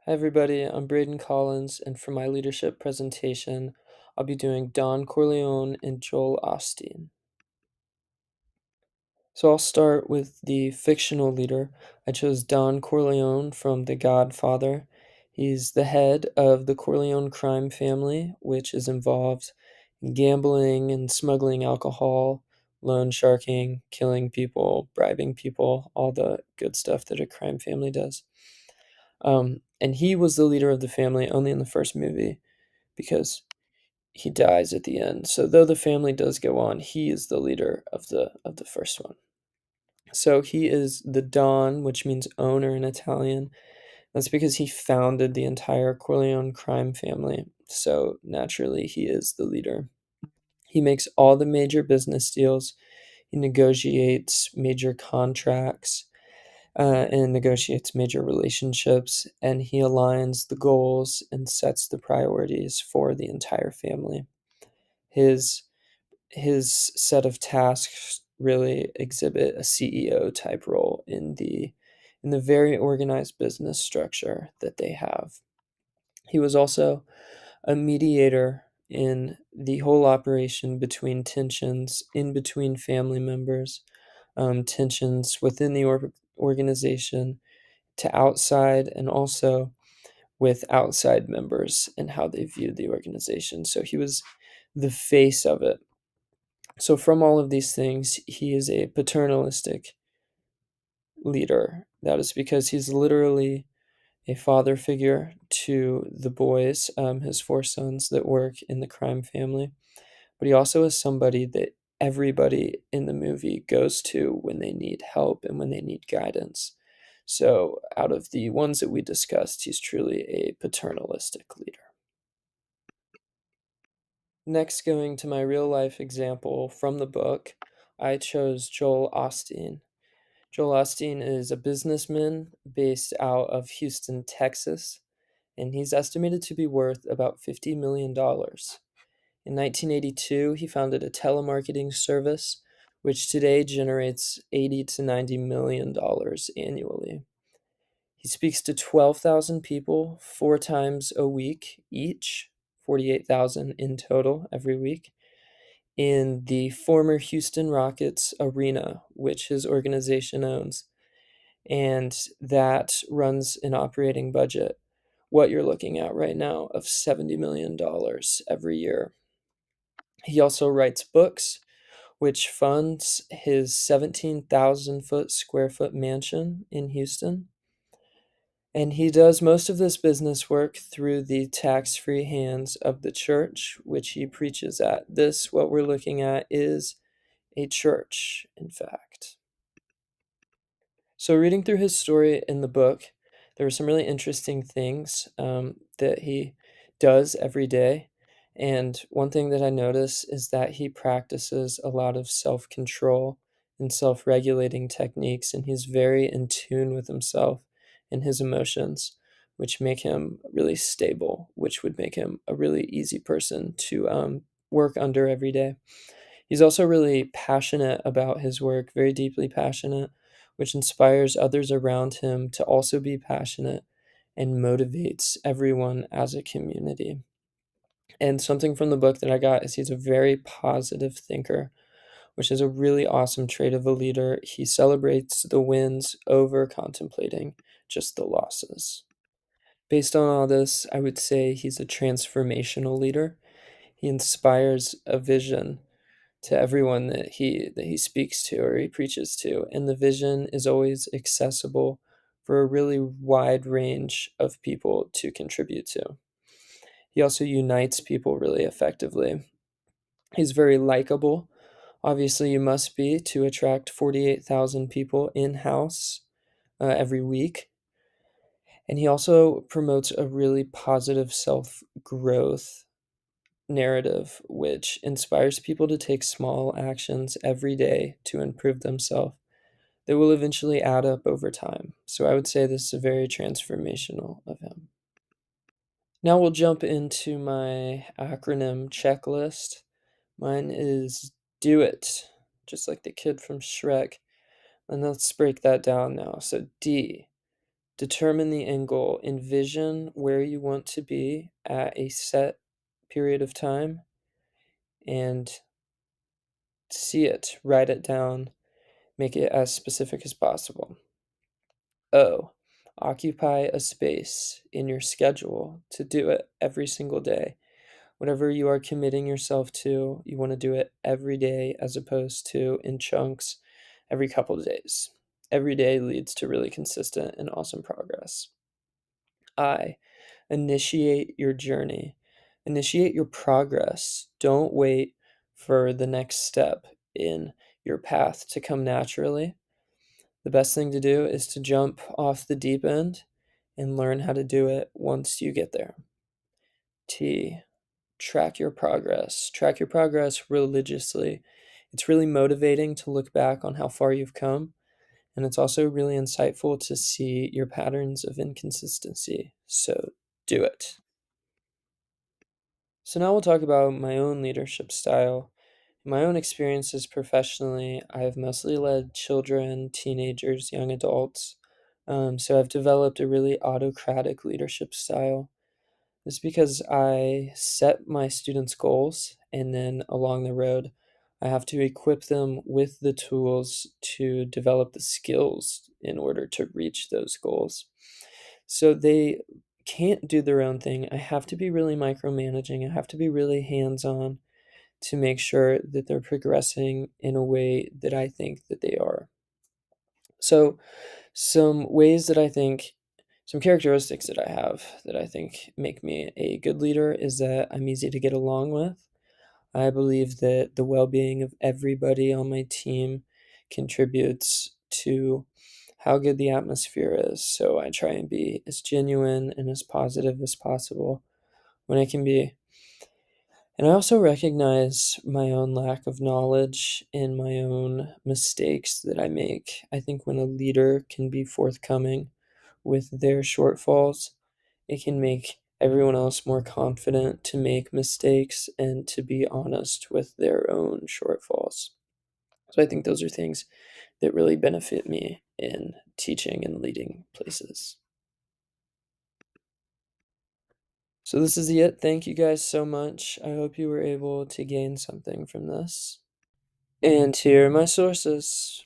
Hi, everybody. I'm Braden Collins, and for my leadership presentation, I'll be doing Don Corleone and Joel Osteen. So I'll start with the fictional leader. I chose Don Corleone from The Godfather. He's the head of the Corleone crime family, which is involved in gambling and smuggling alcohol, loan sharking, killing people, bribing people, all the good stuff that a crime family does. And he was the leader of the family only in the first movie because he dies at the end. So though the family does go on, he is the leader of the first one. So he is the Don, which means owner in Italian. That's because he founded the entire Corleone crime family. So naturally, he is the leader. He makes all the major business deals. He negotiates major contracts and negotiates major relationships, and he aligns the goals and sets the priorities for the entire family. His his set of tasks really exhibit a CEO type role in the very organized business structure that they have. He was also a mediator in the whole operation between tensions in between family members, tensions within the organization to outside, and also with outside members and how they viewed the organization. So he was the face of it. So, from all of these things, he is a paternalistic leader. That is because he's literally a father figure to the boys, his four sons that work in the crime family. But he also is somebody that everybody in the movie goes to when they need help and when they need guidance. So, out of the ones that we discussed, he's truly a paternalistic leader. Next, going to my real life example from the book, I chose Joel Osteen. Joel Osteen is a businessman based out of Houston, Texas, and he's estimated to be worth about $50 million. In 1982, he founded a telemarketing service, which today generates $80 to $90 million annually. He speaks to 12,000 people 4 times a week each, 48,000 in total every week, in the former Houston Rockets arena, which his organization owns. And that runs an operating budget, what you're looking at right now, of $70 million every year. He also writes books, which funds his 17,000 square foot mansion in Houston. And he does most of this business work through the tax free hands of the church, which he preaches at. This, what we're looking at, is a church, in fact. So, reading through his story in the book, there are some really interesting things that he does every day. And one thing that I notice is that he practices a lot of self control and self regulating techniques, and he's very in tune with himself and his emotions, which make him really stable, which would make him a really easy person to work under every day. He's also really passionate about his work, very deeply passionate, which inspires others around him to also be passionate and motivates everyone as a community. And something from the book that I got is he's a very positive thinker, which is a really awesome trait of a leader. He celebrates the wins over contemplating just the losses. Based on all this, I would say he's a transformational leader. He inspires a vision to everyone that he speaks to or he preaches to, and the vision is always accessible for a really wide range of people to contribute to. He also unites people really effectively. He's very likable. Obviously, you must be to attract 48,000 people in house every week. And he also promotes a really positive self growth narrative, which inspires people to take small actions every day to improve themselves that will eventually add up over time. So I would say this is very transformational of him. Now we'll jump into my acronym checklist. Mine is do it, just like the kid from Shrek. And let's break that down now. So D, Determine the end goal. Envision where you want to be at a set period of time and see it, write it down, make it as specific as possible. O, occupy a space in your schedule to do it every single day. Whatever you are committing yourself to, you want to do it every day as opposed to in chunks every couple of days. Every day leads to really consistent and awesome progress. I, initiate your journey. Initiate your progress. Don't wait for the next step in your path to come naturally. The best thing to do is to jump off the deep end and learn how to do it once you get there. T, track your progress. Track your progress religiously. It's really motivating to look back on how far you've come, and it's also really insightful to see your patterns of inconsistency. So do it. So now we'll talk about my own leadership style. In my own experiences professionally, I've mostly led children, teenagers, young adults. So I've developed a really autocratic leadership style. It's because I set my students' goals, and then along the road, I have to equip them with the tools to develop the skills in order to reach those goals. So they can't do their own thing. I have to be really micromanaging. I have to be really hands on to make sure that they're progressing in a way that I think that they are. So, some ways that I think, some characteristics that I have that I think make me a good leader is that I'm easy to get along with. I believe that the well being of everybody on my team contributes to how good the atmosphere is. So I try and be as genuine and as positive as possible when I can be. And I also recognize my own lack of knowledge and my own mistakes that I make. I think when a leader can be forthcoming with their shortfalls, it can make everyone else more confident to make mistakes and to be honest with their own shortfalls. So I think those are things that really benefit me in teaching and leading places. So this is it. Thank you guys so much. I hope you were able to gain something from this. And here are my sources.